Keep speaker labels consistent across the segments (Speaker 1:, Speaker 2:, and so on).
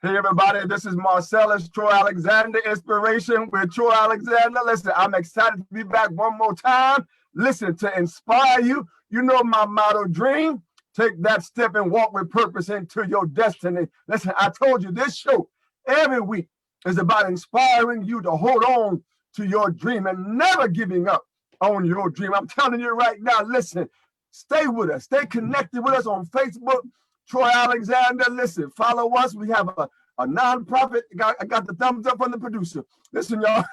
Speaker 1: Hey everybody, this is Marcellus Troy Alexander, Inspiration with Troy Alexander. Listen, I'm excited to be back one more time. Listen, to inspire you. You know my motto, dream. Take that step and walk with purpose into your destiny. Listen, I told you this show every week is about inspiring you to hold on to your dream and never giving up on your dream. I'm telling you right now, listen, stay with us. Stay connected with us on Facebook, Troy Alexander. Listen, follow us. We have a nonprofit. I got the thumbs up from the producer. Listen, y'all.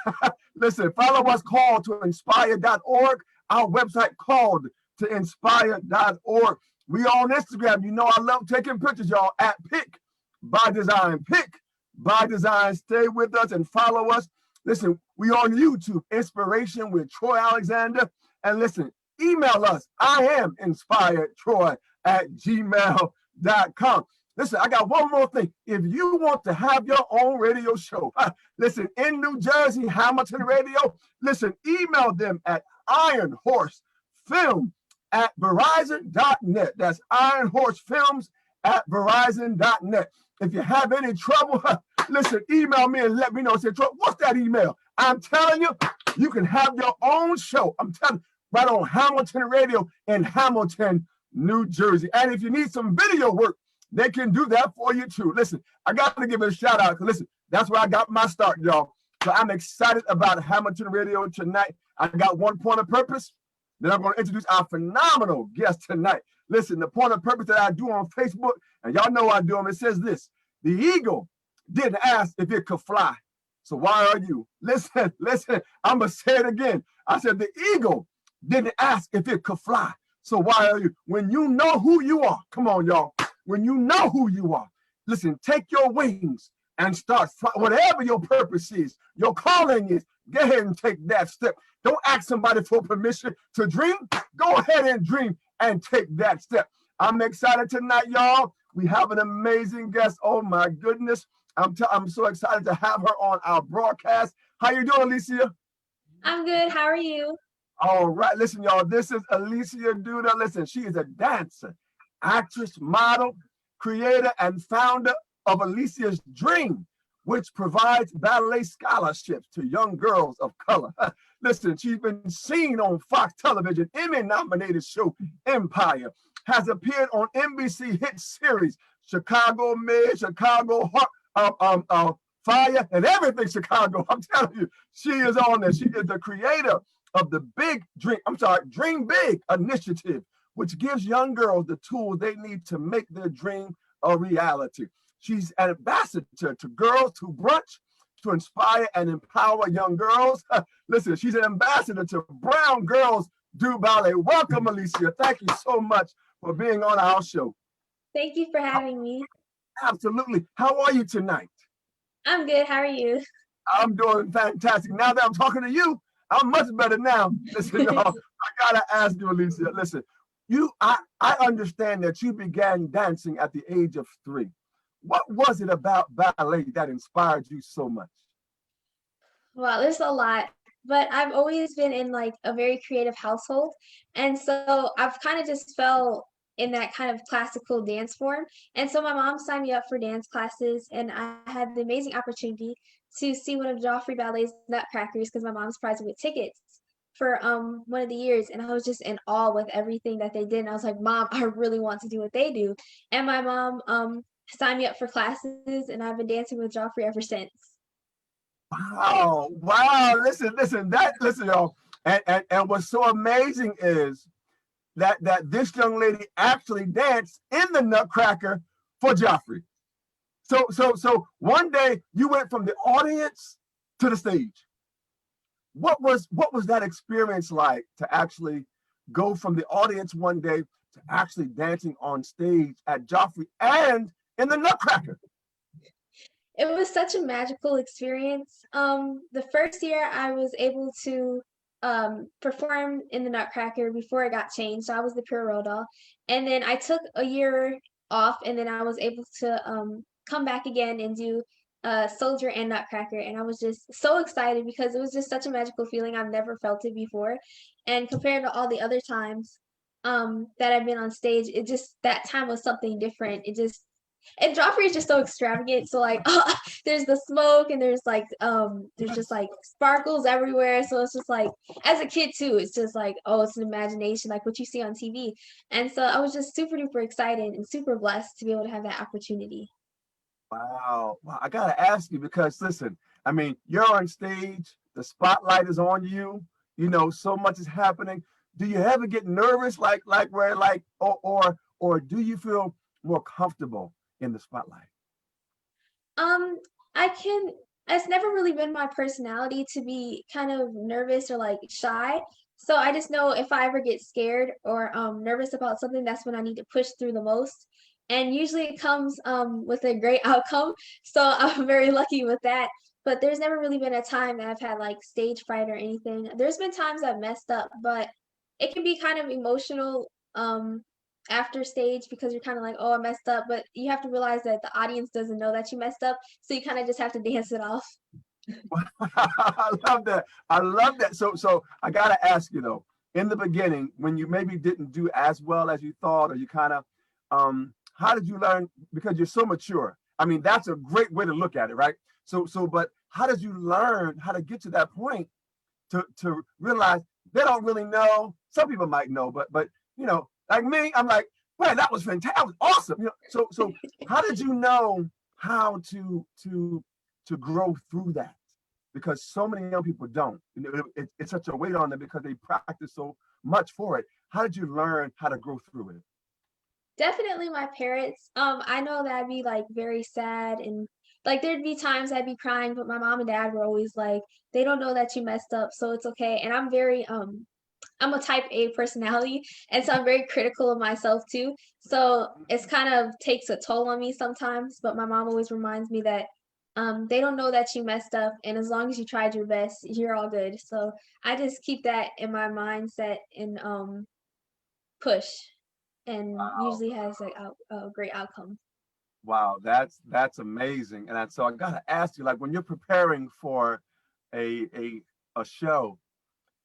Speaker 1: Listen, follow us, called to inspire.org. Our website called to inspire.org. We on Instagram. You know I love taking pictures, y'all, at Pick by Design. Pick by Design. Stay with us and follow us. Listen, we on YouTube, Inspiration with Troy Alexander. And listen, email us. I am inspiredtroy at gmail.com. Listen, I got one more thing. If you want to have your own radio show, listen, in New Jersey, Hamilton Radio, listen, email them at ironhorsefilm@verizon.net. That's ironhorsefilms@verizon.net. If you have any trouble, listen, email me and let me know. Say, Troy, what's that email? I'm telling you, you can have your own show. I'm telling you, right on Hamilton Radio in Hamilton, New Jersey. And if you need some video work, they can do that for you too. Listen, I got to give it a shout out because listen, that's where I got my start, y'all. So I'm excited about Hamilton Radio tonight. I got one point of purpose. Then I'm going to introduce our phenomenal guest tonight. Listen, the point of purpose that I do on Facebook, and y'all know I do them, it says this: the eagle didn't ask if it could fly. So why are you? Listen, I'm going to say it again. I said the eagle didn't ask if it could fly. So why are you? When you know who you are, come on, y'all. When you know who you are, listen, take your wings and start whatever your purpose is, your calling is. Go ahead and take that step. Don't ask somebody for permission to dream. Go ahead and dream and take that step. I'm excited tonight, y'all. We have an amazing guest. Oh my goodness. I'm so excited to have her on our broadcast. How you doing, Alyssia?
Speaker 2: I'm good. How are you?
Speaker 1: All right, listen, y'all. This is Alyssia DUDA. Listen, she is a dancer, actress, model, creator, and founder of Alyssia's Dream, which provides ballet scholarships to young girls of color. Listen, she's been seen on Fox Television, Emmy-Nominated show Empire, has appeared on NBC hit series Chicago Med, Chicago Fire, and everything Chicago. I'm telling you, she is on there. She is the creator of the Dream Big initiative, which gives young girls the tools they need to make their dream a reality. She's an ambassador to Girls Who Brunch to inspire and empower young girls. Listen, she's an ambassador to Brown Girls Do Ballet. Welcome, Alyssia. Thank you so much for being on our show.
Speaker 2: Thank you for having me.
Speaker 1: Absolutely. How are you tonight?
Speaker 2: I'm good. How are you?
Speaker 1: I'm doing fantastic. Now that I'm talking to you, I'm much better now. Listen, y'all, I gotta ask you, Alyssia. Listen, I understand that you began dancing at the age of 3. What was it about ballet that inspired you so much?
Speaker 2: Well, there's a lot, but I've always been in like a very creative household. And so I've kind of just fell in that kind of classical dance form. And so my mom signed me up for dance classes, and I had the amazing opportunity to see one of Joffrey Ballet's Nutcrackers because my mom surprised me with tickets for one of the years, and I was just in awe with everything that they did. And I was like, Mom, I really want to do what they do. And my mom signed me up for classes, and I've been dancing with Joffrey ever since.
Speaker 1: Wow. Listen, y'all. And what's so amazing is that this young lady actually danced in the Nutcracker for Joffrey. So one day you went from the audience to the stage. What was that experience like to actually go from the audience one day to actually dancing on stage at Joffrey and in the Nutcracker?
Speaker 2: It was such a magical experience. The first year I was able to perform in the Nutcracker before it got changed. So I was the Pierrot doll. And then I took a year off, and then I was able to come back again and do Soldier and Nutcracker. And I was just so excited because it was just such a magical feeling. I've never felt it before. And compared to all the other times that I've been on stage, it just, that time was something different. It just And Joffrey is just so extravagant. So like there's the smoke and there's just like sparkles everywhere. So it's just like as a kid too, it's just like, oh, it's an imagination, like what you see on TV. And so I was just super duper excited and super blessed to be able to have that opportunity.
Speaker 1: Wow. Wow. I gotta ask you because listen, I mean, you're on stage, the spotlight is on you, so much is happening. Do you ever get nervous like where like or do you feel more comfortable in the spotlight?
Speaker 2: Um, I can, it's never really been my personality to be kind of nervous or like shy. So I just know if I ever get scared or nervous about something, that's when I need to push through the most. And usually it comes with a great outcome. So I'm very lucky with that. But there's never really been a time that I've had like stage fright or anything. There's been times I've messed up, but it can be kind of emotional after stage because you're kind of like, oh, I messed up, but you have to realize that the audience doesn't know that you messed up, so you kind of just have to dance it off.
Speaker 1: I love that. I love that. So I gotta ask you though, in the beginning, when you maybe didn't do as well as you thought, or you kind of, how did you learn? Because you're so mature. I mean, that's a great way to look at it, right? But how did you learn how to get to that point to realize they don't really know? Some people might know, but like me, I'm like, man, that was fantastic, that was awesome. So how did you know how to grow through that? Because so many young people don't. It's such a weight on them because they practice so much for it. How did you learn how to grow through it?
Speaker 2: Definitely my parents. I know that I'd be like very sad and like there'd be times I'd be crying, but my mom and dad were always like, they don't know that you messed up, so it's okay. And I'm a type A personality, and so I'm very critical of myself too. So it's kind of takes a toll on me sometimes, but my mom always reminds me that they don't know that you messed up, and as long as you tried your best, you're all good. So I just keep that in my mindset and push, and
Speaker 1: Wow.
Speaker 2: usually has a great outcome.
Speaker 1: Wow, that's amazing. So I gotta ask you, like when you're preparing for a a a show,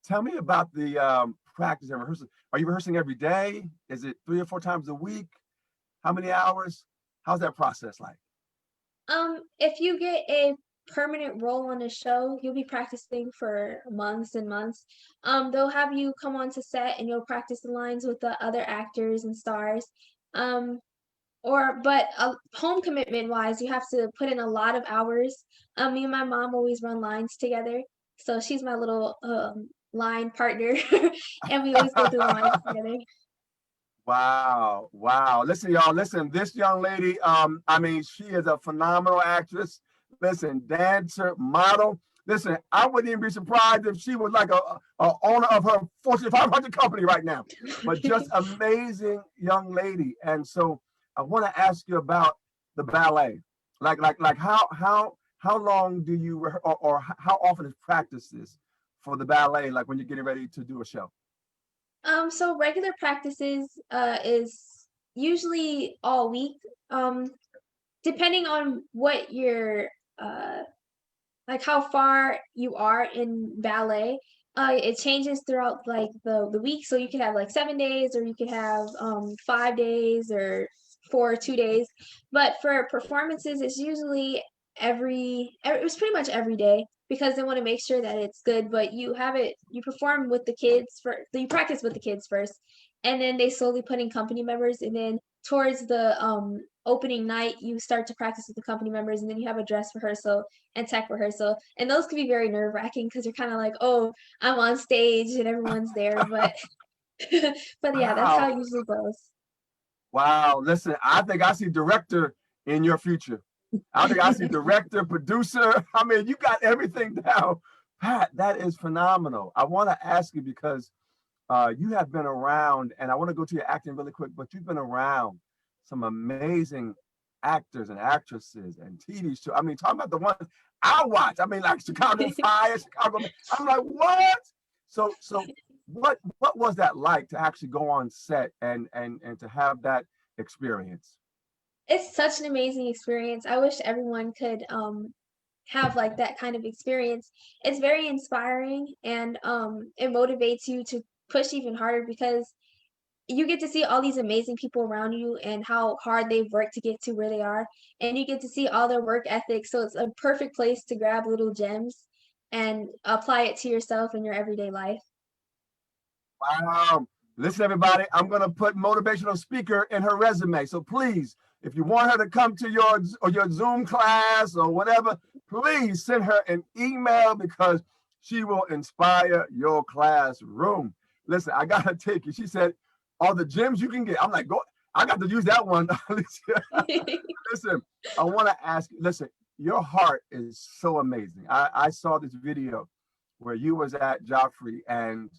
Speaker 1: tell me about the practice and rehearsal. Are you rehearsing every day? Is it 3 or 4 times a week? How many hours? How's that process like?
Speaker 2: If you get a permanent role on a show, you'll be practicing for months and months. They'll have you come onto set and you'll practice the lines with the other actors and stars. Um, but home commitment wise, you have to put in a lot of hours. Me and my mom always run lines together, so she's my little line partner, and we always go through the lines together.
Speaker 1: Wow, wow. Listen, y'all, listen, this young lady, I mean, she is a phenomenal actress. Listen, dancer, model. Listen, I wouldn't even be surprised if she was like a owner of her Fortune 500 company right now. But just amazing young lady. And so I want to ask you about the ballet. Like how long do you or how often is practices for the ballet? Like when you're getting ready to do a show?
Speaker 2: So regular practices is usually all week. Um, Depending on what your like how far you are in ballet, it changes throughout like the week. So you could have like 7 days, or you could have 5 days, or for 2 days. But for performances, it's usually it's pretty much every day because they want to make sure that it's good. But you perform with the kids for you practice with the kids first, and then they slowly put in company members, and then towards the opening night you start to practice with the company members, and then you have a dress rehearsal and tech rehearsal, and those can be very nerve-wracking because you're kind of like, oh, I'm on stage and everyone's there, but but yeah, that's how
Speaker 1: Wow.
Speaker 2: it usually goes.
Speaker 1: Wow. Listen, I think I see director in your future. I think I see director, producer. I mean, you got everything down. Pat, that is phenomenal. I want to ask you because you have been around, and I want to go to your acting really quick, but you've been around some amazing actors and actresses and TV shows. I mean, talking about the ones I watch. I mean, like Chicago Fire, Chicago. I'm like, what? So what was that like to actually go on set and to have that experience?
Speaker 2: It's such an amazing experience. I wish everyone could have like that kind of experience. It's very inspiring, and it motivates you to push even harder because you get to see all these amazing people around you and how hard they've worked to get to where they are. And you get to see all their work ethic. So it's a perfect place to grab little gems and apply it to yourself in your everyday life.
Speaker 1: Wow. Listen, everybody, I'm going to put motivational speaker in her resume. So please, if you want her to come to your Zoom class or whatever, please send her an email because she will inspire your classroom. Listen, I got to take it. She said, all the gems you can get. I'm like, go. I got to use that one. Listen, I want to ask you, listen, your heart is so amazing. I saw this video where you was at Joffrey and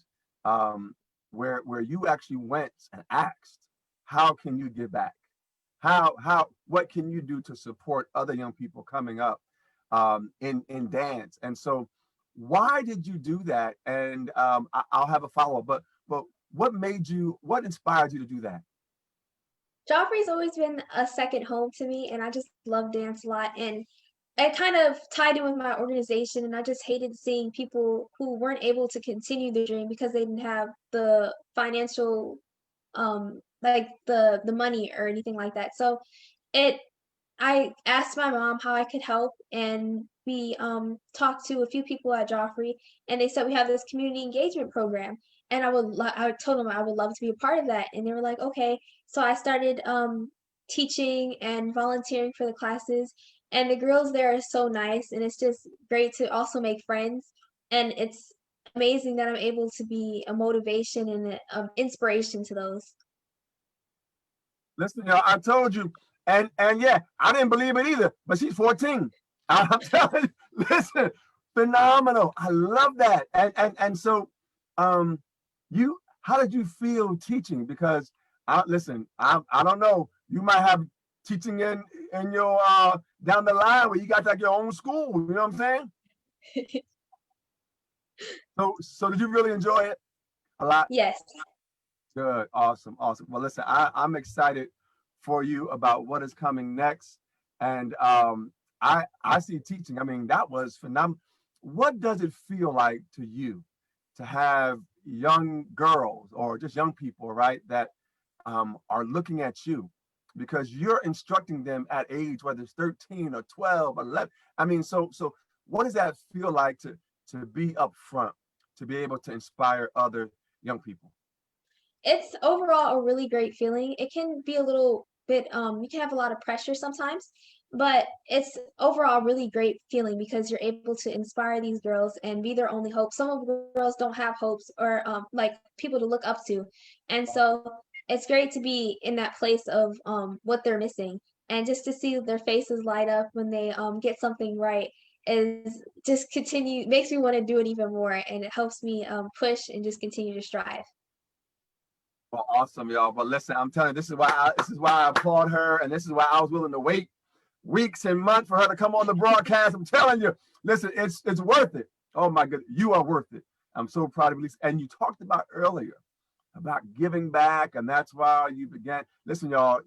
Speaker 1: where you actually went and asked, how can you give back? What can you do to support other young people coming up in dance? And so why did you do that? And I'll have a follow-up, but what inspired you to do that?
Speaker 2: Joffrey's always been a second home to me, and I just love dance a lot. And it kind of tied in with my organization, and I just hated seeing people who weren't able to continue their dream because they didn't have the financial, like the money or anything like that. So it I asked my mom how I could help, and we talked to a few people at Joffrey, and they said we have this community engagement program, and I told them I would love to be a part of that, and they were like, okay. So I started teaching and volunteering for the classes, and the girls there are so nice, and it's just great to also make friends, and it's amazing that I'm able to be a motivation and an inspiration to those.
Speaker 1: Listen, y'all, I told you, and yeah, I didn't believe it either, but she's 14. I'm telling you, listen, phenomenal. I love that. And so how did you feel teaching? Because listen, I don't know, you might have teaching in your down the line where you got like your own school, you know what I'm saying? So did you really enjoy it a lot?
Speaker 2: Yes.
Speaker 1: Good. Awesome. Well, listen, I'm excited for you about what is coming next. And I see teaching. I mean, that was phenomenal. What does it feel like to you to have young girls or just young people, right, that are looking at you because you're instructing them at age, whether it's 13 or 12 or 11. I mean, so what does that feel like to be up front, to be able to inspire other young people?
Speaker 2: It's overall a really great feeling. It can be a little bit, you can have a lot of pressure sometimes, but it's overall a really great feeling because you're able to inspire these girls and be their only hope. Some of the girls don't have hopes or like people to look up to. And so it's great to be in that place of what they're missing and just to see their faces light up when they get something right is just makes me want to do it even more, and it helps me push and just continue to strive.
Speaker 1: Well, awesome, y'all. But listen, I'm telling you, this is why I applaud her, and this is why I was willing to wait weeks and months for her to come on the broadcast. I'm telling you, listen, it's worth it. Oh my goodness, you are worth it. I'm so proud of you. And you talked about earlier about giving back, and that's why you began. Listen, y'all,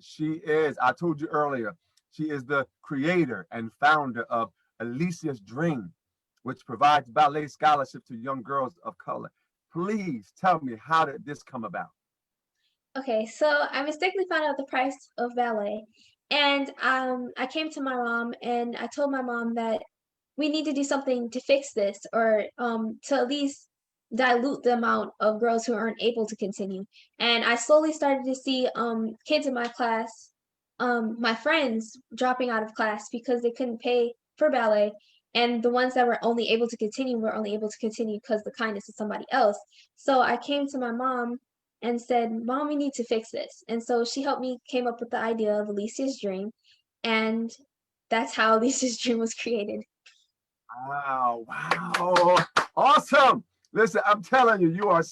Speaker 1: I told you earlier, she is the creator and founder of Alyssia's Dream, which provides ballet scholarship to young girls of color. Please tell me, how did this come about?
Speaker 2: Okay, so I mistakenly found out the price of ballet, and I came to my mom and I told my mom that we need to do something to fix this, or to at least dilute the amount of girls who aren't able to continue. And I slowly started to see kids in my class, my friends dropping out of class because they couldn't pay for ballet, and the ones that were only able to continue were only able to continue because the kindness of somebody else. So I came to my mom and said, Mom, we need to fix this. And so she helped me came up with the idea of Alyssia's Dream. And that's how Alyssia's Dream was created.
Speaker 1: Wow. Awesome. Listen, I'm telling you, you are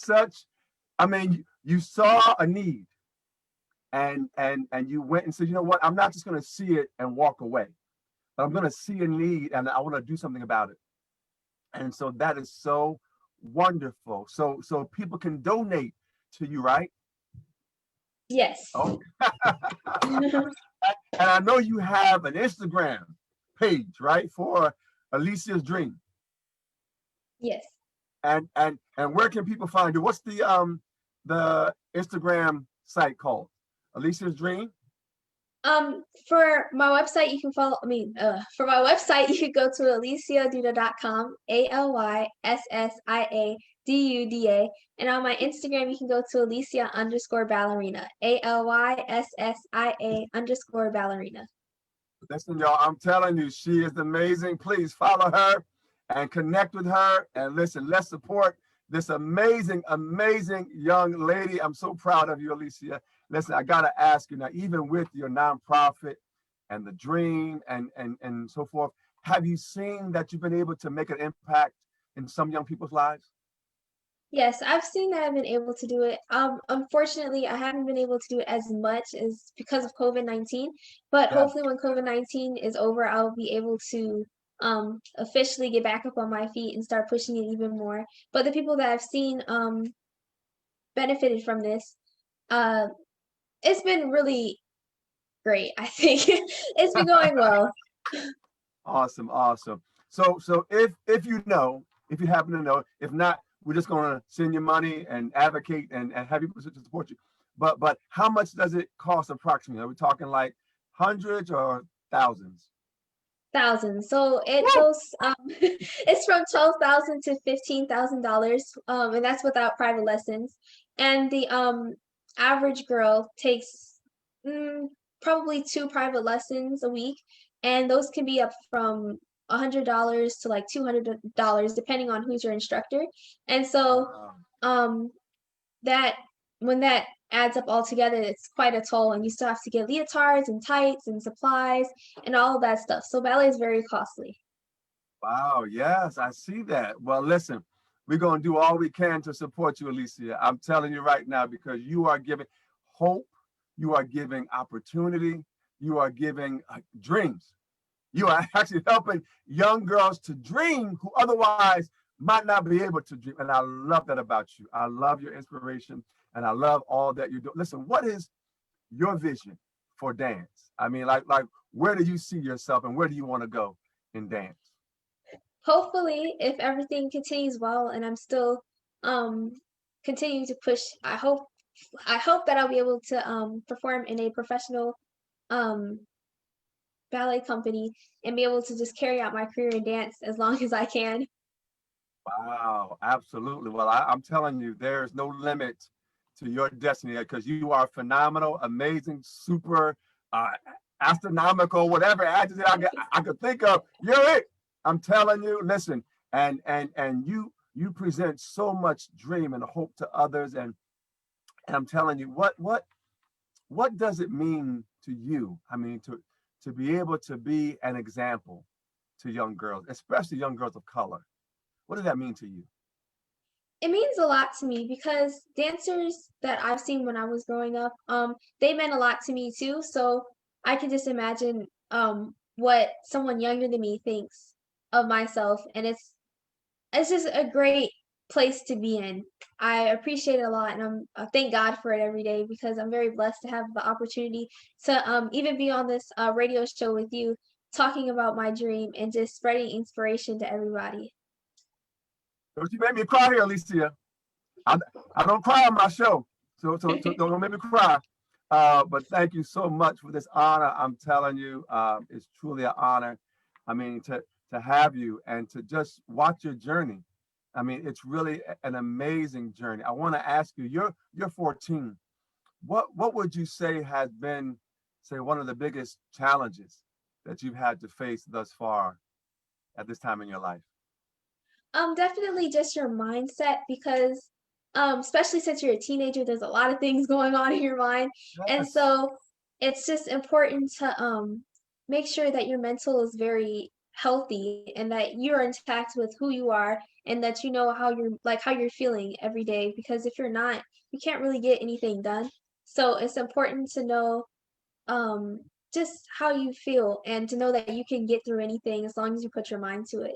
Speaker 1: I mean, you saw a need and you went and said, you know what, I'm not just going to see it and walk away, but I'm going to see a need and I want to do something about it. And so that is so wonderful. So people can donate to you, right?
Speaker 2: Yes.
Speaker 1: Oh. And I know you have an Instagram page, right, for Alyssia's Dream.
Speaker 2: Yes.
Speaker 1: And where can people find you? What's the Instagram site called? Alyssia's Dream?
Speaker 2: For my website, you can follow, for my website, you can go to alyssiaduda.com, ALYSSIADUDA. And on my Instagram, you can go to Alyssia_ballerina, ALYSSIA_ballerina.
Speaker 1: Listen, y'all, I'm telling you, she is amazing. Please follow her and connect with her. And listen, let's support this amazing, amazing young lady. I'm so proud of you, Alyssia. Listen, I gotta ask you now, even with your nonprofit and the dream and so forth, have you seen that you've been able to make an impact in some young people's lives?
Speaker 2: Yes, I've seen that I've been able to do it. Unfortunately, I haven't been able to do it as much as because of COVID-19, but
Speaker 1: Yeah.
Speaker 2: hopefully when COVID-19 is over, I'll be able to officially get back up on my feet and start pushing it even more. But the people that I've seen benefited from this, uh, it's been really great. I think it's been going well.
Speaker 1: Awesome, awesome. So if you know, if you happen to know, if not, we're just gonna send you money and advocate and have people to support you. But how much does it cost approximately? Are we talking like hundreds or thousands?
Speaker 2: Thousands. So it
Speaker 1: Woo!
Speaker 2: goes it's from $12,000 to $15,000, and that's without private lessons. And the average girl takes probably 2 private lessons a week, and those can be up from $100 to like $200 depending on who's your instructor. And so
Speaker 1: Wow.
Speaker 2: that when that adds up all together, it's quite a toll, and you still have to get leotards and tights and supplies and all of that stuff. So ballet is very costly.
Speaker 1: Wow, yes, I see that. Well, listen, we're going to do all we can to support you, Alyssia. I'm telling you right now, because you are giving hope, you are giving opportunity, you are giving dreams. You are actually helping young girls to dream who otherwise might not be able to dream. And I love that about you. I love your inspiration and I love all that you do. Listen, what is your vision for dance? I mean, like where do you see yourself and where do you want to go in dance?
Speaker 2: Hopefully, if everything continues well and I'm still um continuing to push, I hope that I'll be able to perform in a professional um ballet company and be able to just carry out my career in dance as long as I can.
Speaker 1: Wow, absolutely. Well, I'm telling you, there's no limit to your destiny because you are phenomenal, amazing, super, uh, astronomical, whatever adjective I could think of. You're it. I'm telling you. Listen, and you present so much dream and hope to others, and I'm telling you, what does it mean to you? I mean, to be able to be an example to young girls, especially young girls of color. What does that mean to you?
Speaker 2: It means a lot to me because dancers that I've seen when I was growing up, they meant a lot to me too. So I can just imagine what someone younger than me thinks of myself, and it's just a great place to be in. I appreciate it a lot, and I thank God for it every day because I'm very blessed to have the opportunity to even be on this radio show with you, talking about my dream and just spreading inspiration to everybody.
Speaker 1: Don't you make me cry here, Alicia. I, I don't cry on my show, so don't make me cry. But thank you so much for this honor. I'm telling you, it's truly an honor. I mean, to have you and to just watch your journey. I mean, it's really an amazing journey. I want to ask you, you're 14. What would you say has been, say, one of the biggest challenges that you've had to face thus far at this time in your life?
Speaker 2: Definitely just your mindset because especially since you're a teenager, there's a lot of things going on in your mind. And
Speaker 1: Yes.
Speaker 2: so it's just important to make sure that your mental is very healthy and that you're intact with who you are and that you know how you're feeling every day because if you're not, you can't really get anything done. So it's important to know um just how you feel and to know that you can get through anything as long as you put your mind to it.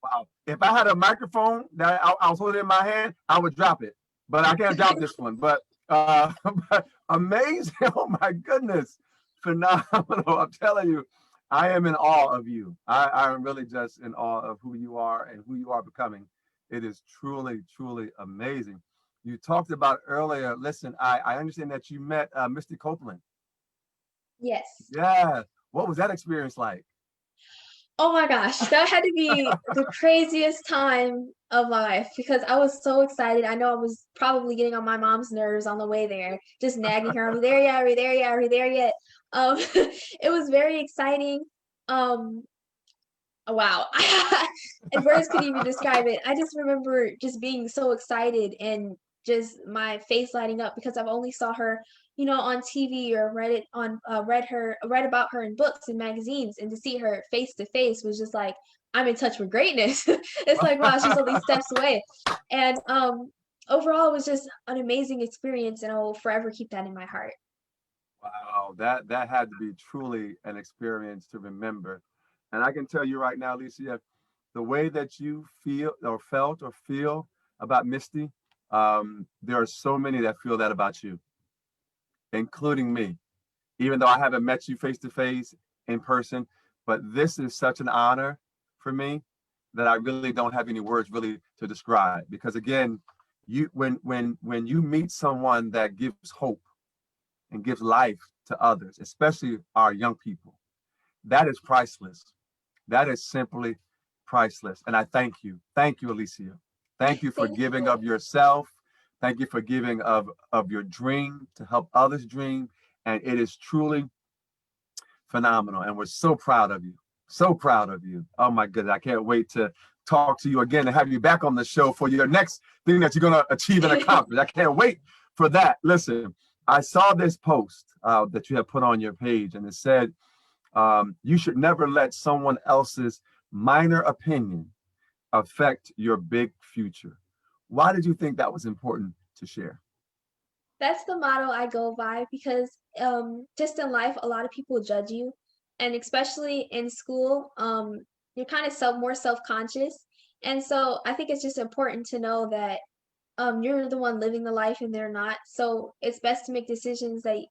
Speaker 1: Wow. If I had a microphone that I was holding in my hand, I would drop it. But I can't drop this one. But, but amazing. Oh my goodness. Phenomenal. I'm telling you, I am in awe of you. I am really just in awe of who you are and who you are becoming. It is truly, truly amazing. you talked about earlier. Listen, I understand that you met Misty Copeland.
Speaker 2: Yes.
Speaker 1: Yeah. What was that experience like?
Speaker 2: Oh my gosh, that had to be the craziest time of my life because I was so excited. I know I was probably getting on my mom's nerves on the way there, just nagging her, "Are we there yet? Are we there yet? Are we there yet?" It was very exciting. Um, wow. And words couldn't even describe it. I just remember just being so excited and just my face lighting up because I've only saw her, on TV or read it on read about her in books and magazines, and to see her face to face was just like I'm in touch with greatness. It's like wow, she's only steps away. And overall it was just an amazing experience and I will forever keep that in my heart.
Speaker 1: Wow, that had to be truly an experience to remember. And I can tell you right now, Alicia, the way that you feel or felt or feel about Misty, there are so many that feel that about you, including me. Even though I haven't met you face to face in person, but this is such an honor for me that I really don't have any words really to describe. Because again, when you meet someone that gives hope and gives life to others, especially our young people, that is priceless. That is simply priceless. And I thank you. Thank you, Alyssia. Thank you for
Speaker 2: Thank
Speaker 1: giving
Speaker 2: you.
Speaker 1: of yourself. Thank you for giving of your dream to help others dream. And it is truly phenomenal. And we're so proud of you. So proud of you. Oh my goodness. I can't wait to talk to you again and have you back on the show for your next thing that you're going to achieve and accomplish. I can't wait for that. Listen, I saw this post that you have put on your page, and it said, you should never let someone else's minor opinion affect your big future. Why did you think that was important to share?
Speaker 2: That's the motto I go by because just in life a lot of people judge you, and especially in school you're kind of more self-conscious, and so I think it's just important to know that you're the one living the life and they're not, so it's best to make decisions that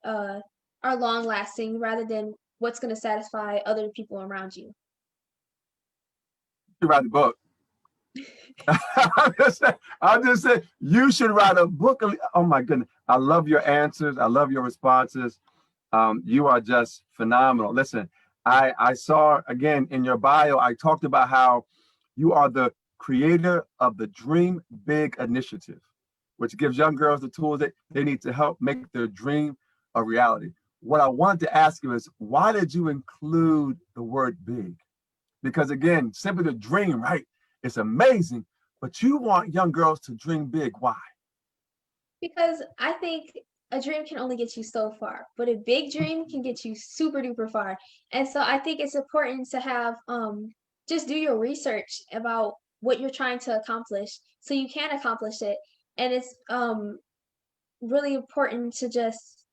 Speaker 2: are long lasting rather than what's going to satisfy other people around you.
Speaker 1: You write a book. I'll just say you should write a book. Oh my goodness. I love your answers. I love your responses. You are just phenomenal. Listen, I saw again in your bio, I talked about how you are the creator of the Dream Big initiative, which gives young girls the tools that they need to help make their dream a reality. What I wanted to ask you is, why did you include the word big? Because again, simply the dream, right? It's amazing, but you want young girls to dream big. Why?
Speaker 2: Because I think a dream can only get you so far, but a big dream can get you super duper far. And so I think it's important to have just do your research about what you're trying to accomplish so you can accomplish it. And it's really important to just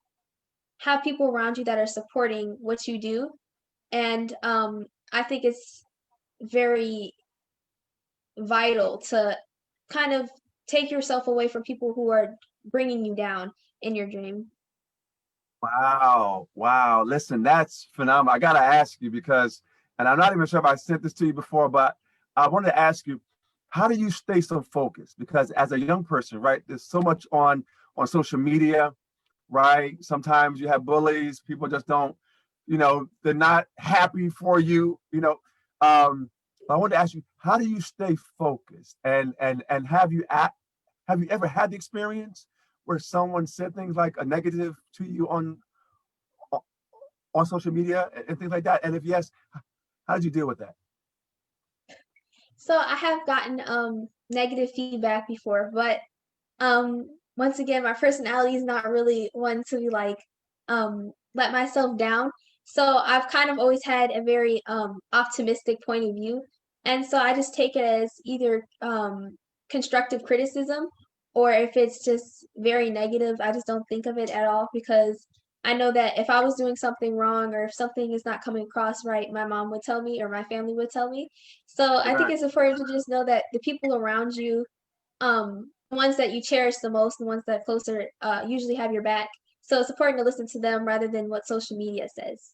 Speaker 2: have people around you that are supporting what you do. And I think it's very vital to kind of take yourself away from people who are bringing you down in your dream.
Speaker 1: Wow. Wow. Listen, that's phenomenal. I got to ask you because, and I'm not even sure if I sent this to you before, but I wanted to ask you, how do you stay so focused? Because as a young person, right, there's so much on social media, right? Sometimes you have bullies, people just don't, they're not happy for you, I wanted to ask you, how do you stay focused? And have you ever had the experience where someone said things like a negative to you on social media and things like that? And if yes, how did you deal with that?
Speaker 2: So I have gotten negative feedback before, but once again, my personality is not really one to be like let myself down. So I've kind of always had a very optimistic point of view. And so I just take it as either constructive criticism, or if it's just very negative, I just don't think of it at all because I know that if I was doing something wrong or if something is not coming across right, my mom would tell me or my family would tell me. So I think
Speaker 1: Right.
Speaker 2: it's important to just know that the people around you, the ones that you cherish the most, the ones that closer usually have your back. So it's important to listen to them rather than what social media says.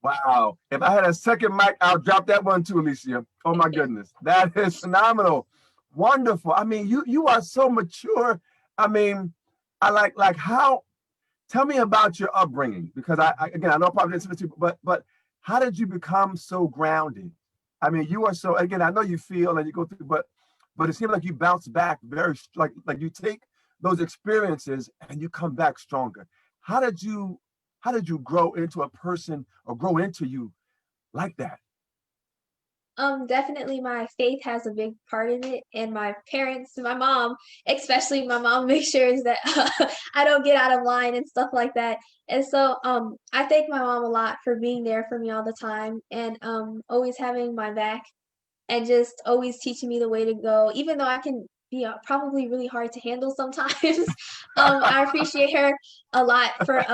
Speaker 1: Wow. If I had a second mic, I'll drop that one too, Alicia. Oh my goodness. That is phenomenal. Wonderful. I mean, you are so mature I mean, like how, tell me about your upbringing, because again, I know probably didn't listen to, but how did you become so grounded? I mean, you are so, again, I know you feel and you go through, but it seems like you bounce back very, like you take those experiences and you come back stronger. How did you, how did you grow into a person or grow into you like that?
Speaker 2: Definitely my faith has a big part in it, and my parents, my mom, especially my mom makes sure that I don't get out of line and stuff like that. And so, I thank my mom a lot for being there for me all the time and always having my back and just always teaching me the way to go, even though I can be probably really hard to handle sometimes. I appreciate her a lot for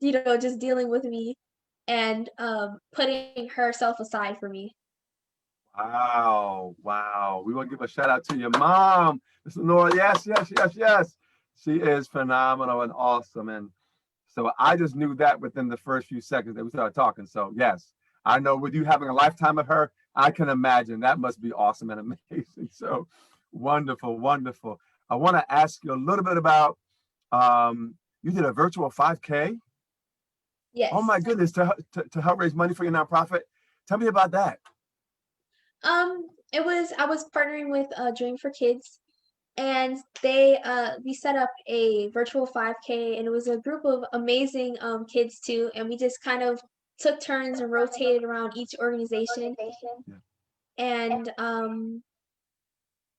Speaker 2: just dealing with me and putting herself aside for me.
Speaker 1: Wow, wow. We want to give a shout out to your mom, Miss Lenora. Yes, yes, yes, yes. She is phenomenal and awesome. And so I just knew that within the first few seconds that we started talking. So yes, I know with you having a lifetime of her, I can imagine that must be awesome and amazing. So wonderful, wonderful. I want to ask you a little bit about you did a virtual 5K. Oh
Speaker 2: Yes.
Speaker 1: my goodness, to help raise money for your nonprofit. Tell me about that.
Speaker 2: It was I was partnering with Dream for Kids, and they we set up a virtual 5K, and it was a group of amazing kids too, and we just kind of took turns and rotated around each organization,
Speaker 1: Yeah.
Speaker 2: and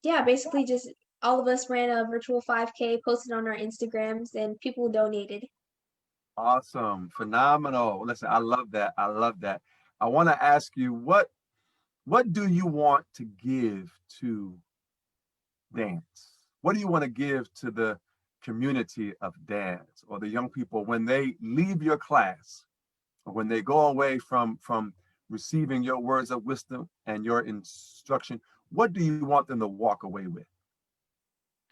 Speaker 2: yeah, basically just all of us ran a virtual 5K, posted on our Instagrams, and people donated.
Speaker 1: Awesome, phenomenal. Listen, I love that. I love that. I want to ask you what do you want to give to dance? What do you want to give to the community of dance or the young people when they leave your class or when they go away from receiving your words of wisdom and your instruction? What do you want them to walk away with?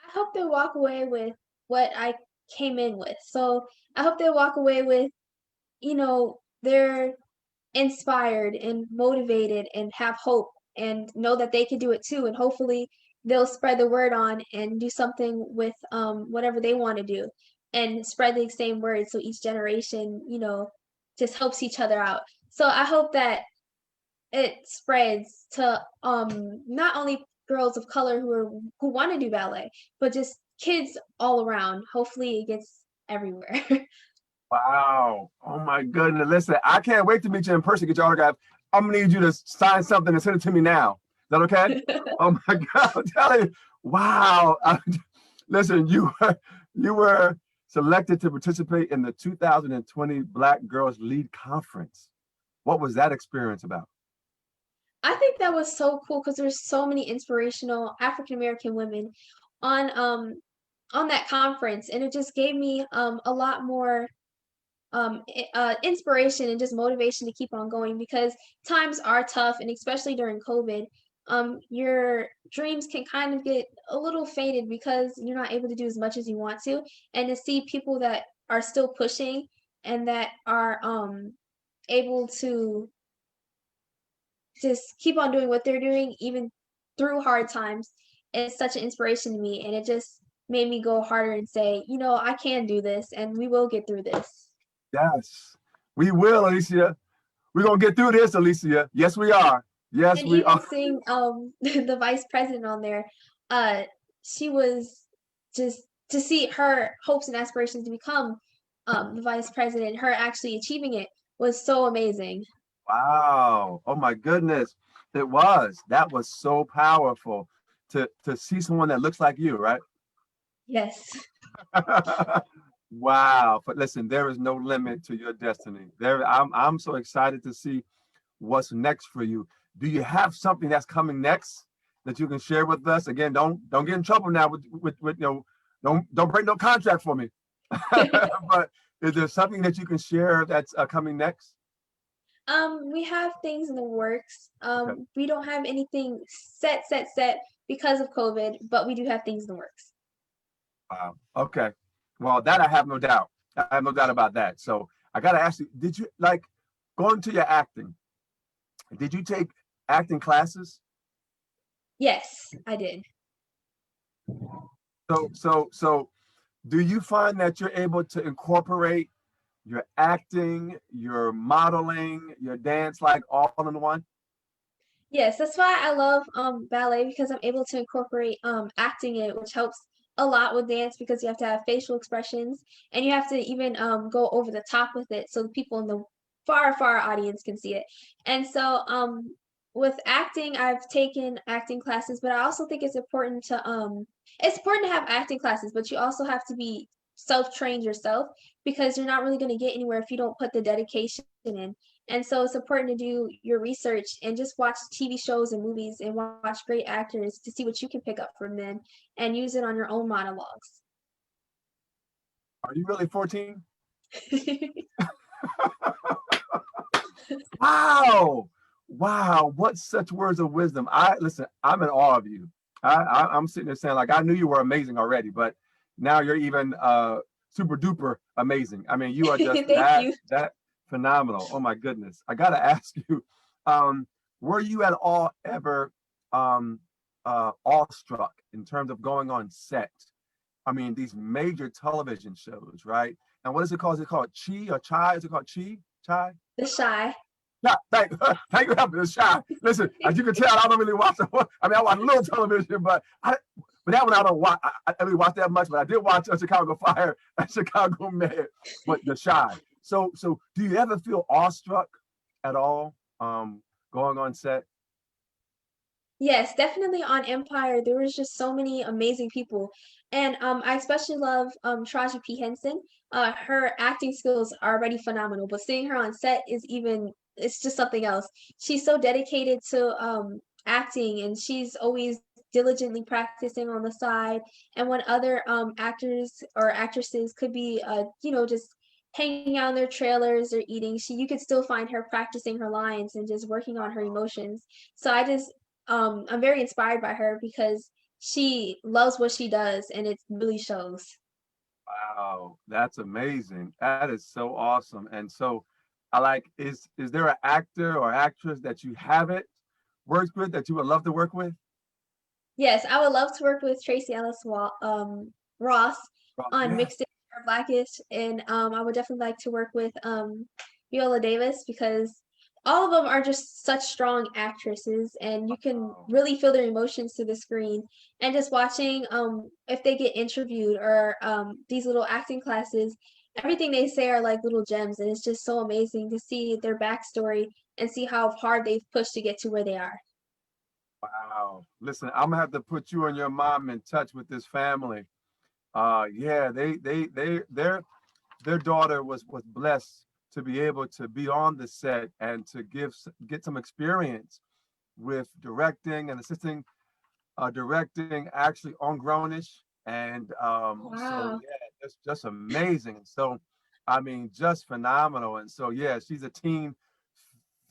Speaker 2: I hope they walk away with what I came in with. So I hope they walk away with, they're inspired and motivated and have hope and know that they can do it too. And hopefully they'll spread the word on and do something with whatever they want to do and spread the same word so each generation, just helps each other out. So I hope that it spreads to not only girls of color who want to do ballet, but just kids all around. Hopefully it gets everywhere.
Speaker 1: Wow. Oh my goodness. Listen, I can't wait to meet you in person, get your autograph. I'm gonna need you to sign something and send it to me now. Is that okay? Oh my God, I'm telling you. Wow. Listen, you were selected to participate in the 2020 Black Girls Lead Conference. What was that experience about?
Speaker 2: I think that was so cool because there's so many inspirational African American women on um on that conference, and it just gave me a lot more inspiration and just motivation to keep on going because times are tough, and especially during COVID, your dreams can kind of get a little faded because you're not able to do as much as you want to, and to see people that are still pushing and that are able to just keep on doing what they're doing even through hard times is such an inspiration to me, and it just made me go harder and say, I can do this and we will get through this.
Speaker 1: Yes, we will, Alicia. We're gonna get through this, Alicia. Yes, we are. Yes,
Speaker 2: And
Speaker 1: we
Speaker 2: even
Speaker 1: are.
Speaker 2: seeing the vice president on there, uh she was just to see her hopes and aspirations to become the vice president, her actually achieving it was so amazing.
Speaker 1: Wow. Oh my goodness. It was. That was so powerful to see someone that looks like you, right?
Speaker 2: Yes.
Speaker 1: Wow. But listen, there is no limit to your destiny. I'm so excited to see what's next for you. Do you have something that's coming next that you can share with us? Again, don't get in trouble now with don't break no contract for me. But is there something that you can share that's coming next?
Speaker 2: We have things in the works.
Speaker 1: Okay.
Speaker 2: We don't have anything set because of COVID, but we do have things in the works.
Speaker 1: Wow. Okay. Well, that I have no doubt. I have no doubt about that. So I got to ask you, did you like going to your acting? Did you take acting classes?
Speaker 2: Yes, I did.
Speaker 1: So do you find that you're able to incorporate your acting, your modeling, your dance like all in one?
Speaker 2: Yes, that's why I love ballet because I'm able to incorporate acting in it, which helps a lot with dance because you have to have facial expressions and you have to even go over the top with it so the people in the far audience can see it. And so with acting, I've taken acting classes, but I also think it's important to have acting classes, but you also have to be self-trained yourself because you're not really going to get anywhere if you don't put the dedication in. And so it's important to do your research and just watch TV shows and movies and watch great actors to see what you can pick up from them and use it on your own monologues.
Speaker 1: Are you really 14? Wow. Wow. What such words of wisdom. Listen, I'm in awe of you. I'm sitting there saying, like, I knew you were amazing already, but now you're even super duper amazing. I mean, you are just
Speaker 2: Thank you.
Speaker 1: that phenomenal. Oh my goodness. I gotta ask you, um, were you at all ever awestruck in terms of going on set? I mean, these major television shows, right? And what is it called? Is it called Chi or Chai? Is it called Chi? Chai?
Speaker 2: The shy.
Speaker 1: Yeah, thank you for helping us, Shy. Listen, as you can tell, I don't really watch. I mean, I watch a little television, but that one I don't watch. I don't really watch that much, but I did watch Chicago Fire and Chicago Med. But the Shy. So do you ever feel awestruck at all going on set?
Speaker 2: Yes, definitely on Empire, there was just so many amazing people. And I especially love Taraji P. Henson. Her acting skills are already phenomenal, but seeing her on set is even it's just something else. She's so dedicated to acting and she's always diligently practicing on the side. And when other actors or actresses could be just hanging out in their trailers or eating, you could still find her practicing her lines and just working on her emotions. So I'm very inspired by her because she loves what she does and it really shows.
Speaker 1: Wow, that's amazing. That is so awesome. And so, I like, is there an actor or actress that you haven't worked with that you would love to work with?
Speaker 2: Yes, I would love to work with Tracy Ross on
Speaker 1: Yeah.
Speaker 2: Mixed or Blackish, and I would definitely like to work with Viola Davis because all of them are just such strong actresses, and you can
Speaker 1: Wow.
Speaker 2: really feel their emotions to the screen. And just watching if they get interviewed or these little acting classes, everything they say are like little gems, and it's just so amazing to see their backstory and see how hard they've pushed to get to where they are.
Speaker 1: Wow. Listen, I'm gonna have to put you and your mom in touch with this family. Yeah, their daughter was blessed to be able to be on the set and to get some experience with directing and assisting directing actually on Grownish. And so
Speaker 2: Wow.
Speaker 1: yeah, it's just amazing. So I mean, just phenomenal. And so yeah, she's a teen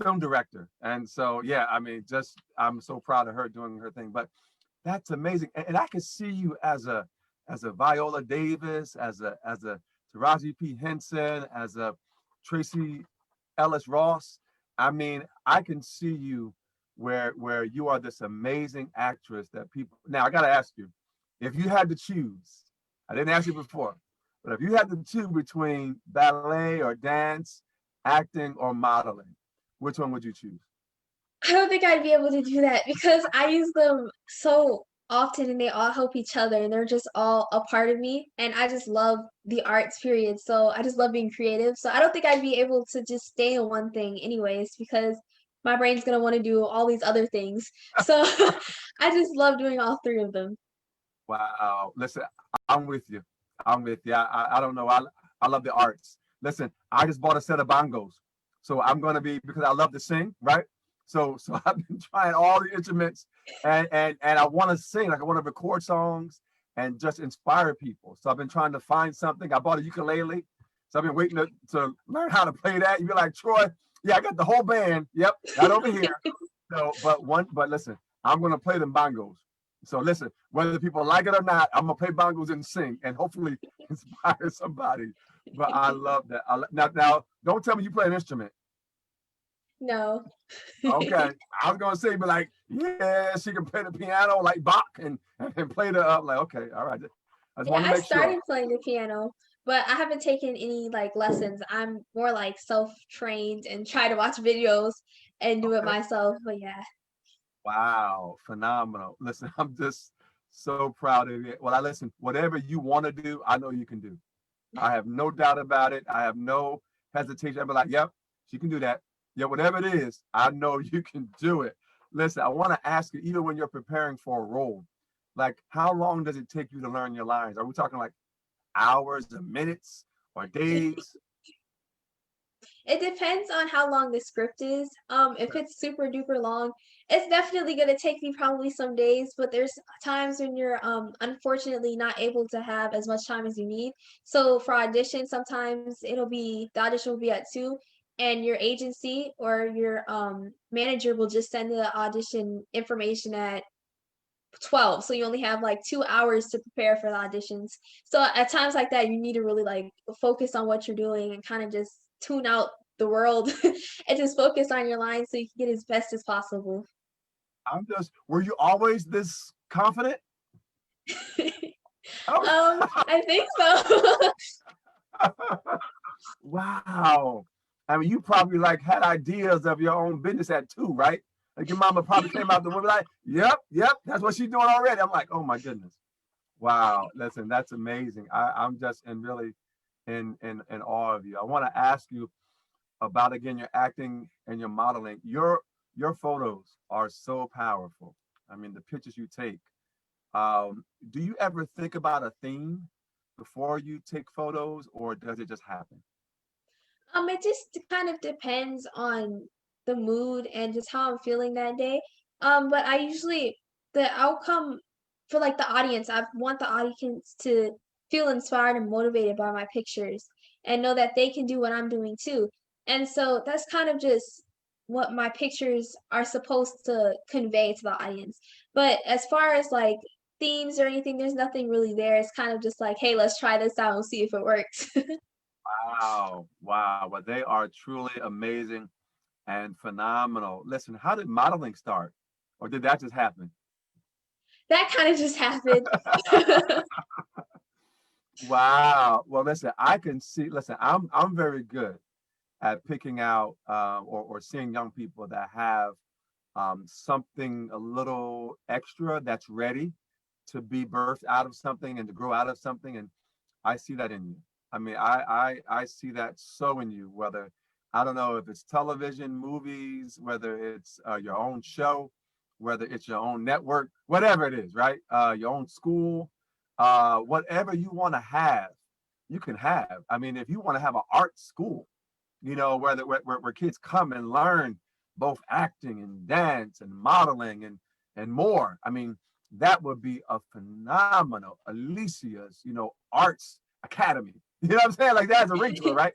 Speaker 1: film director. And so yeah, I mean, just I'm so proud of her doing her thing. But that's amazing. And I could see you as a Viola Davis, as a Taraji P. Henson, as a Tracy Ellis Ross. I mean, I can see you where you are this amazing actress that people now I gotta ask you, if you had to choose, I didn't ask you before, but if you had to choose between ballet or dance, acting or modeling, which one would you choose?
Speaker 2: I don't think I'd be able to do that because I use them so often and they all help each other and they're just all a part of me. And I just love the arts period. So I just love being creative. So I don't think I'd be able to just stay in one thing anyways because my brain's gonna want to do all these other things. So I just love doing all three of them.
Speaker 1: Wow. Listen, I'm with you. I'm with you. I don't know. I love the arts. Listen, I just bought a set of bongos. So I'm gonna be because I love to sing, right? So I've been trying all the instruments and I want to sing, like I want to record songs and just inspire people. So I've been trying to find something. I bought a ukulele. So I've been waiting to learn how to play that. You'd be like, Troy, yeah, I got the whole band. Yep, right over here. So, but listen, I'm gonna play them bongos. So listen, whether people like it or not, I'm gonna play bongos and sing, and hopefully inspire somebody. But I love that. Now, don't tell me you play an instrument.
Speaker 2: No.
Speaker 1: Okay, I was gonna say, but like, yeah, she can play the piano like Bach and play the like. Okay, all right. I just
Speaker 2: Yeah,
Speaker 1: want to
Speaker 2: I
Speaker 1: make sure.
Speaker 2: started playing the piano, but I haven't taken any like lessons. I'm more like self-trained and try to watch videos and do it
Speaker 1: Okay.
Speaker 2: myself. But yeah.
Speaker 1: Wow, phenomenal. Listen, I'm just so proud of you. Well, I listen, whatever you want to do, I know you can do. I have no doubt about it. I have no hesitation. I'll be like, yep, she can do that. Yeah, whatever it is, I know you can do it. Listen, I want to ask you, even when you're preparing for a role, like how long does it take you to learn your lines? Are we talking like hours or minutes or days?
Speaker 2: It depends on how long the script is. If it's super duper long, it's definitely gonna take me probably some days, but there's times when you're unfortunately not able to have as much time as you need. So for audition, sometimes the audition will be at 2 and your agency or your manager will just send the audition information at 12. So you only have like 2 hours to prepare for the auditions. So at times like that, you need to really like focus on what you're doing and kind of just tune out the world and just focus on your lines so you can get as best as possible.
Speaker 1: Were you always this confident? Oh,
Speaker 2: I think so.
Speaker 1: wow. I mean, you probably like had ideas of your own business at 2, right? Like your mama probably came out the womb like, yep, that's what she's doing already. I'm like, oh my goodness. Wow. Listen, that's amazing. I'm just really in awe of you. I want to ask you about again your acting and your modeling. Your photos are so powerful. I mean, the pictures you take. Do you ever think about a theme before you take photos, or does it just happen?
Speaker 2: It just kind of depends on the mood and just how I'm feeling that day. But I usually the outcome for like the audience, I want the audience to feel inspired and motivated by my pictures and know that they can do what I'm doing too. And so that's kind of just what my pictures are supposed to convey to the audience. But as far as like themes or anything, there's nothing really there. It's kind of just like, hey, let's try this out and see if it works.
Speaker 1: Wow, wow. Well, they are truly amazing and phenomenal. Listen, how did modeling start? Or did that just happen?
Speaker 2: That kind of just happened.
Speaker 1: Wow. Well, listen, I can see, listen, I'm very good at picking out or seeing young people that have something a little extra that's ready to be birthed out of something and to grow out of something. And I see that in you. I mean, I see that so in you, whether I don't know if it's television, movies, whether it's your own show, whether it's your own network, whatever it is, right? Your own school, whatever you want to have, you can have. I mean, if you want to have an art school, where kids come and learn both acting and dance and modeling and more. I mean, that would be a phenomenal Alyssia's, arts academy. You know what I'm saying? Like that's a ring to it, right?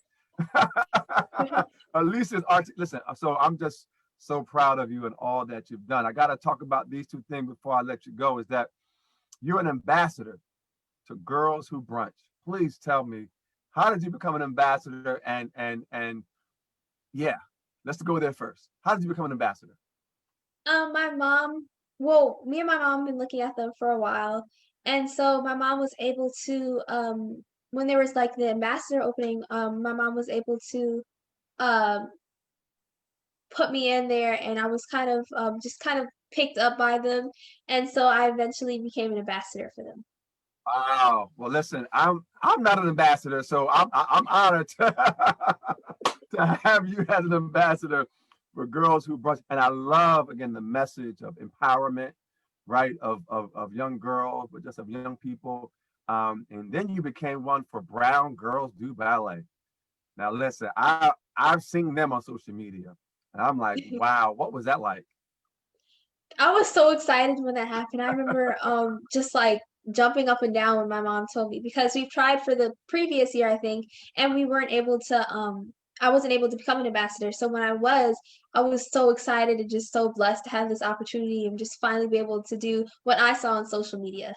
Speaker 1: Alyssia's arts. Listen, so I'm just so proud of you and all that you've done. I got to talk about these two things before I let you go. Is that you're an ambassador to Girls Who Brunch. Please tell me, how did you become an ambassador? And yeah, let's go there first. How did you become an ambassador?
Speaker 2: My mom, well, me and my mom been looking at them for a while, and so my mom was able to, when there was like the ambassador opening, my mom was able to um put me in there, and I was kind of just kind of picked up by them, and so I eventually became an ambassador for them.
Speaker 1: Wow. Well, listen, I'm not an ambassador, so I'm honored to have you as an ambassador for Girls Who Brunch. And I love again the message of empowerment, right? Of young girls, but just of young people. And then you became one for Brown Girls Do Ballet. Now listen, I've seen them on social media, and I'm like, wow, what was that like?
Speaker 2: I was so excited when that happened. I remember just like jumping up and down when my mom told me because we've tried for the previous year, I think, and we weren't able to I wasn't able to become an ambassador. So when I was so excited and just so blessed to have this opportunity and just finally be able to do what I saw on social media.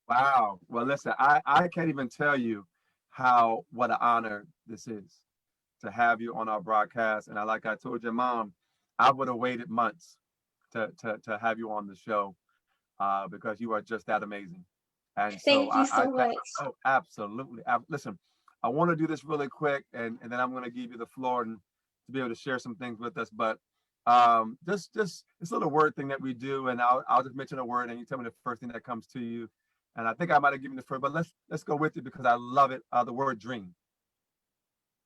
Speaker 1: Wow. Well, listen, I can't even tell you what an honor this is to have you on our broadcast. And like I told your mom, I would have waited months to have you on the show because you are just that amazing. And so
Speaker 2: Thank you
Speaker 1: I
Speaker 2: so
Speaker 1: thank,
Speaker 2: much.
Speaker 1: oh, absolutely. Listen, I want to do this really quick, and then I'm going to give you the floor and to be able to share some things with us. But just this little word thing that we do, and I'll just mention a word, and you tell me the first thing that comes to you. And I think I might have given the first, but let's go with it because I love it. The word dream.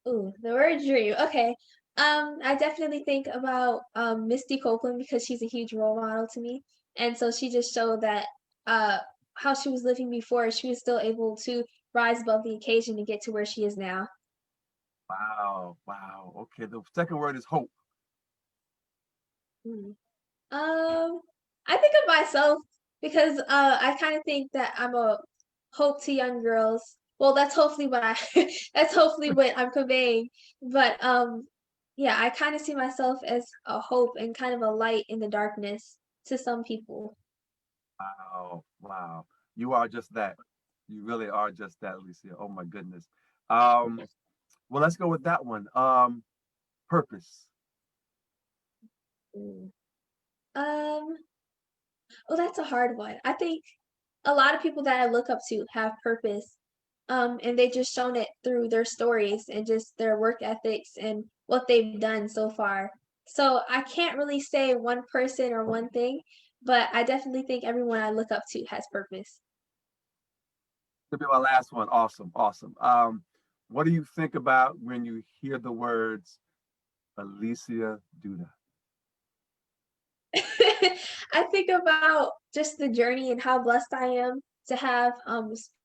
Speaker 2: Ooh, the word dream. Okay. I definitely think about Misty Copeland because she's a huge role model to me. And so she just showed that uh how she was living before, she was still able to rise above the occasion and get to where she is now.
Speaker 1: Wow, wow. Okay, the second word is hope.
Speaker 2: Mm. Um, I think of myself because I kind of think that I'm a hope to young girls. Well, that's hopefully what I that's hopefully what I'm conveying. But yeah, I kind of see myself as a hope and kind of a light in the darkness to some people.
Speaker 1: Wow, wow. You are just that. You really are just that, Alicia. Oh my goodness. Um, well, let's go with that one. Purpose.
Speaker 2: Mm. Um, oh, that's a hard one. I think a lot of people that I look up to have purpose. And they just shown it through their stories and just their work ethics and what they've done so far. So I can't really say one person or one thing, but I definitely think everyone I look up to has purpose.
Speaker 1: To be my last one. Awesome, awesome. What do you think about when you hear the words Alicia Duda?
Speaker 2: I think about just the journey and how blessed I am to have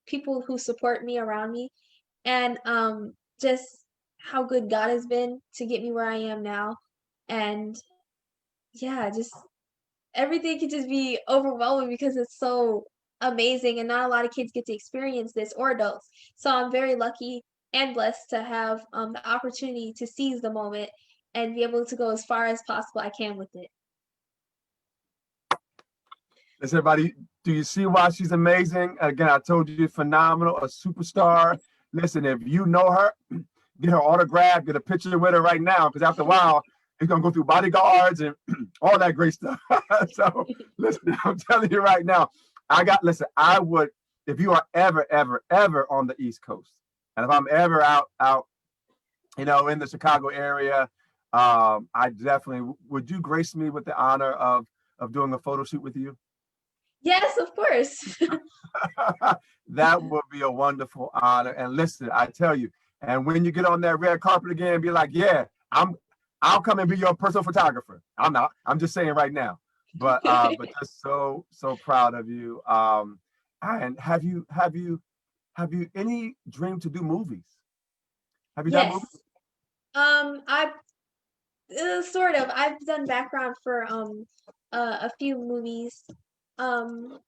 Speaker 2: people who support me around me and just how good God has been to get me where I am now. And yeah, just everything can just be overwhelming because it's so amazing and not a lot of kids get to experience this or adults. So I'm very lucky and blessed to have the opportunity to seize the moment and be able to go as far as possible I can with it.
Speaker 1: Listen, everybody, do you see why she's amazing? Again, I told you, phenomenal, a superstar. Listen, if you know her, get her autograph, get a picture with her right now, because after a while, it's gonna go through bodyguards and all that great stuff. So listen, I'm telling you right now, listen, I would, if you are ever, ever, ever on the East Coast, and if I'm ever out, in the Chicago area, I definitely would you grace me with the honor of doing a photo shoot with you?
Speaker 2: Yes, of course.
Speaker 1: That would be a wonderful honor. And listen, I tell you, and when you get on that red carpet again, be like, yeah, I'll come and be your personal photographer. I'm not. I'm just saying right now. But just so proud of you. And have you any dream to do movies? Have you done
Speaker 2: Yes.
Speaker 1: movies?
Speaker 2: I sort of. I've done background for a few movies. Um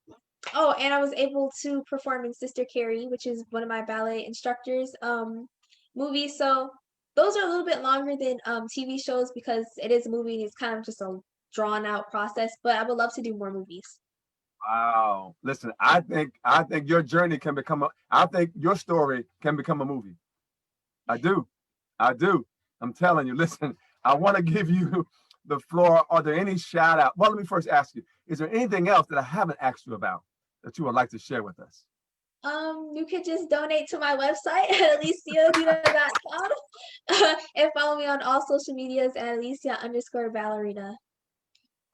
Speaker 2: Oh, and I was able to perform in Sister Carrie, which is one of my ballet instructors movies. So those are a little bit longer than TV shows because it is a movie and it's kind of just a drawn out process, but I would love to do more movies.
Speaker 1: Wow. Listen, I think your journey can become I think your story can become a movie. I do. I do. I'm telling you, listen, I want to give you the floor. Are there any shout out? Well, let me first ask you, is there anything else that I haven't asked you about that you would like to share with us?
Speaker 2: You could just donate to my website at aliciaduda.com and follow me on all social medias at Alicia_ballerina.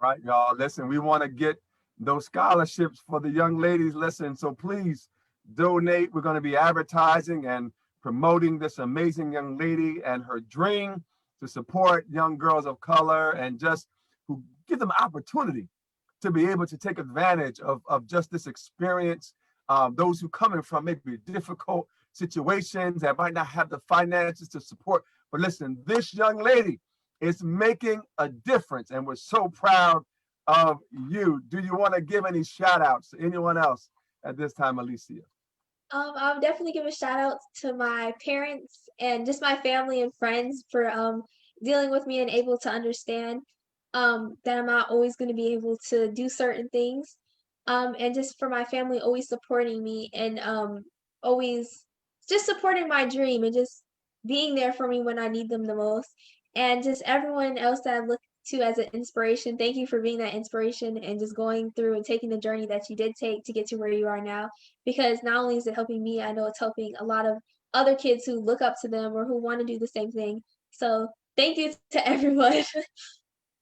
Speaker 1: Right, y'all. Listen, we want to get those scholarships for the young ladies. Listen, so please donate. We're going to be advertising and promoting this amazing young lady and her dream to support young girls of color and just who give them opportunity to be able to take advantage of just this experience. Those who coming from maybe difficult situations that might not have the finances to support. But listen, this young lady is making a difference, and we're so proud of you. Do you want to give any shout outs to anyone else at this time, Alicia?
Speaker 2: I'll definitely give a shout out to my parents and just my family and friends for dealing with me and able to understand that I'm not always going to be able to do certain things. And just for my family always supporting me and always just supporting my dream and just being there for me when I need them the most. And just everyone else that I look to as an inspiration. Thank you for being that inspiration and just going through and taking the journey that you did take to get to where you are now. Because not only is it helping me, I know it's helping a lot of other kids who look up to them or who want to do the same thing. So thank you to everyone.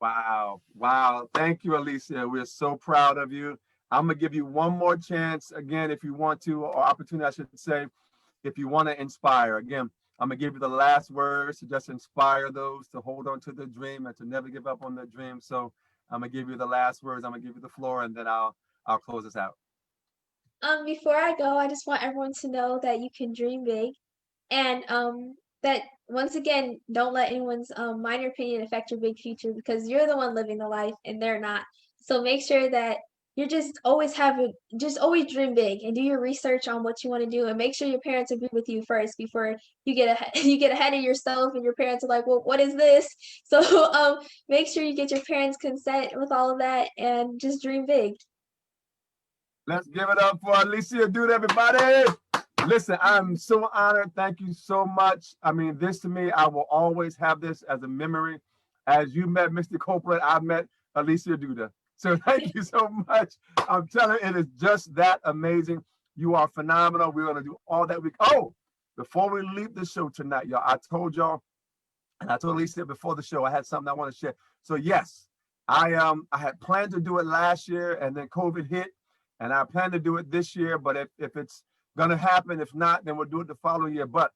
Speaker 1: Wow. Wow. Thank you, Alyssia. We're so proud of you. I'm going to give you one more chance again, if you want to, or opportunity, I should say, if you want to inspire. Again, I'm going to give you the last words to just inspire those to hold on to their dream and to never give up on their dream. So I'm going to give you the last words. I'm going to give you the floor, and then I'll close this out.
Speaker 2: Before I go, I just want everyone to know that you can dream big, and that once again, don't let anyone's minor opinion affect your big future, because you're the one living the life and they're not. So make sure that you're just always dream big and do your research on what you want to do, and make sure your parents agree with you first before you get ahead, you get ahead of yourself and your parents are like, well, what is this? So make sure you get your parents' consent with all of that and just dream big.
Speaker 1: Let's give it up for Alyssia DUDA, everybody. Listen, I'm so honored. Thank you so much. I mean, this to me, I will always have this as a memory. As you met Mr. Copeland, I met Alyssia DUDA. So thank you so much. I'm telling you, it is just that amazing. You are phenomenal. We're going to do all that we can. Oh, before we leave the show tonight, y'all, I told y'all, and I told Alyssia before the show, I had something I want to share. So yes, I had planned to do it last year, and then COVID hit, and I plan to do it this year. But if it's gonna happen, if not, then we'll do it the following year. But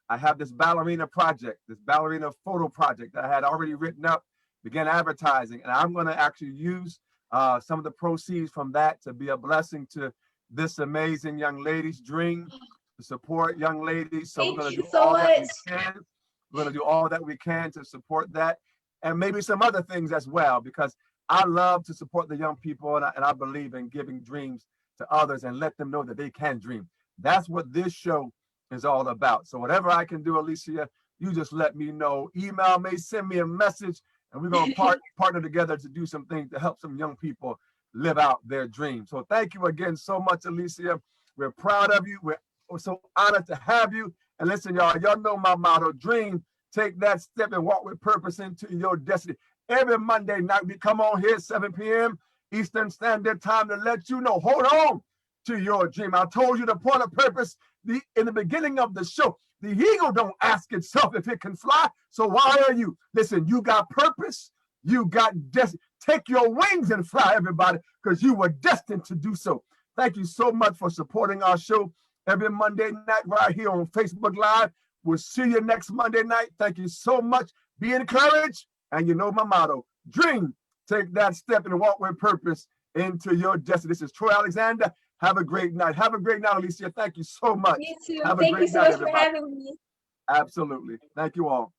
Speaker 1: I have this ballerina project, this ballerina photo project that I had already written up, began advertising, and I'm gonna actually use some of the proceeds from that to be a blessing to this amazing young lady's dream, to support young ladies. So we're gonna do all that we can. We're gonna do all that we can to support that, and maybe some other things as well, because I love to support the young people, and I believe in giving dreams to others and let them know that they can dream. That's what this show is all about. So whatever I can do, Alyssia, you just let me know. Email me, send me a message, and we're going to partner together to do some things to help some young people live out their dreams. So thank you again so much, Alyssia. We're proud of you. We're so honored to have you. And listen, y'all know my motto: dream, take that step, and walk with purpose into your destiny. Every Monday night, we come on here at 7 p.m. Eastern Standard Time to let you know, hold on to your dream. I told you the point of purpose in the beginning of the show. The eagle don't ask itself if it can fly, so why are you? Listen, you got purpose, you got destiny. Take your wings and fly, everybody, because you were destined to do so. Thank you so much for supporting our show every Monday night right here on Facebook Live. We'll see you next Monday night. Thank you so much. Be encouraged. And you know my motto: dream, take that step, and walk with purpose into your destiny. This is Troy Alexander. Have a great night. Have a great night, Alyssia. Thank you so much.
Speaker 2: You too.
Speaker 1: Have
Speaker 2: Thank you so much for having me.
Speaker 1: Absolutely. Thank you all.